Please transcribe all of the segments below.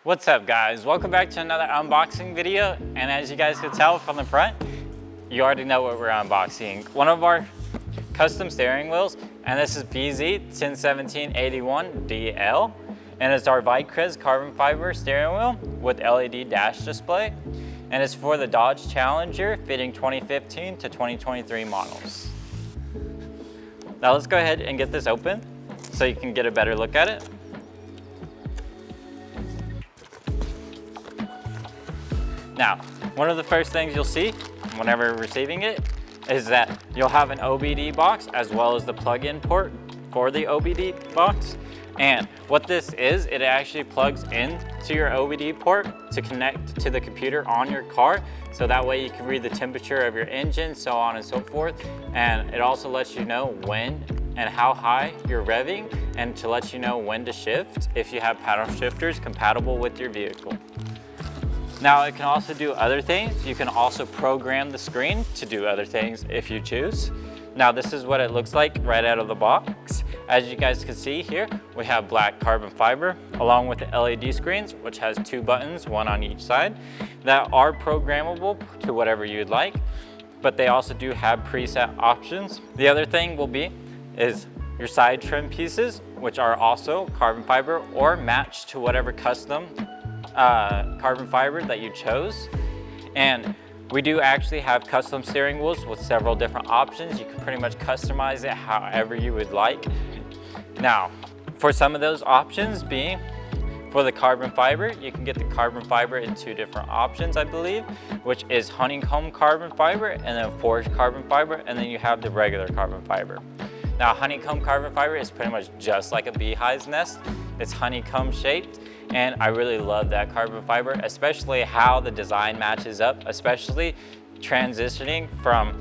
What's up guys, welcome back to another unboxing video, and as you guys can tell from the front, you already know what we're unboxing. One of our custom steering wheels, and this is BZ101781DL, and it's our vicrez carbon fiber steering wheel with LED dash display, and it's for the Dodge Challenger fitting 2015 to 2023 models. Now let's go ahead and get this open so you can get a better look at it. Now, one of the first things you'll see whenever receiving it is that you'll have an OBD box as well as the plug-in port for the OBD box. And what this is, it actually plugs into your OBD port to connect to the computer on your car. So that way you can read the temperature of your engine, so on and so forth. And it also lets you know when and how high you're revving, and to let you know when to shift if you have paddle shifters compatible with your vehicle. Now it can also do other things. You can also program the screen to do other things if you choose. Now this is what it looks like right out of the box. As you guys can see here, we have black carbon fiber along with the LED screens, which has two buttons, one on each side, that are programmable to whatever you'd like, but they also do have preset options. The other thing is your side trim pieces, which are also carbon fiber or matched to whatever custom carbon fiber that you chose. And we do actually have custom steering wheels with several different options. You can pretty much customize it however you would like. Now, for some of those options being for the carbon fiber, you can get the carbon fiber in two different options, I believe, which is honeycomb carbon fiber and then forged carbon fiber, and then you have the regular carbon fiber. Now, honeycomb carbon fiber is pretty much just like a beehive's nest. It's honeycomb shaped, and I really love that carbon fiber, especially how the design matches up, especially transitioning from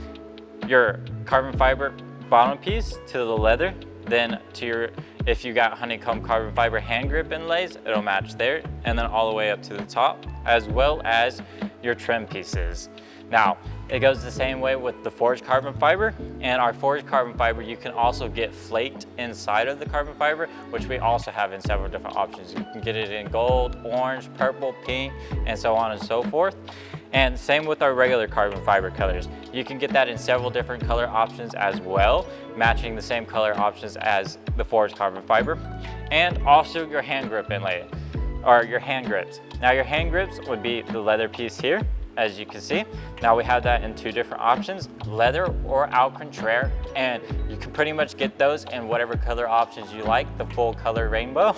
your carbon fiber bottom piece to the leather, then to your, if you got honeycomb carbon fiber hand grip inlays, it'll match there, and then all the way up to the top, as well as your trim pieces. Now, it goes the same way with the forged carbon fiber, and our forged carbon fiber you can also get flaked inside of the carbon fiber, which we also have in several different options. You can get it in gold, orange, purple, pink, and so on and so forth. And same with our regular carbon fiber colors. You can get that in several different color options as well, matching the same color options as the forged carbon fiber. And also your hand grip inlay, or your hand grips. Now your hand grips would be the leather piece here, as you can see. Now we have that in two different options, leather or Alcantara, and you can pretty much get those in whatever color options you like, the full color rainbow,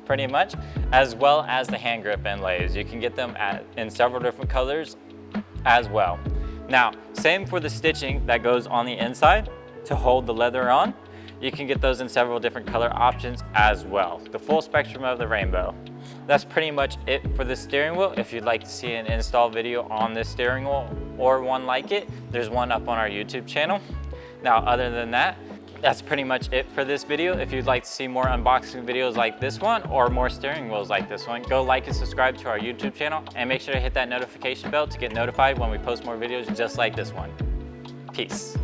pretty much, as well as the hand grip inlays. You can get them in several different colors as well. Now, same for the stitching that goes on the inside to hold the leather on. You can get those in several different color options as well, the full spectrum of the rainbow. That's pretty much it for the steering wheel. If you'd like to see an install video on this steering wheel or one like it, there's one up on our YouTube channel. Now, other than that, that's pretty much it for this video. If you'd like to see more unboxing videos like this one or more steering wheels like this one, go like and subscribe to our YouTube channel, and make sure to hit that notification bell to get notified when we post more videos just like this one. Peace.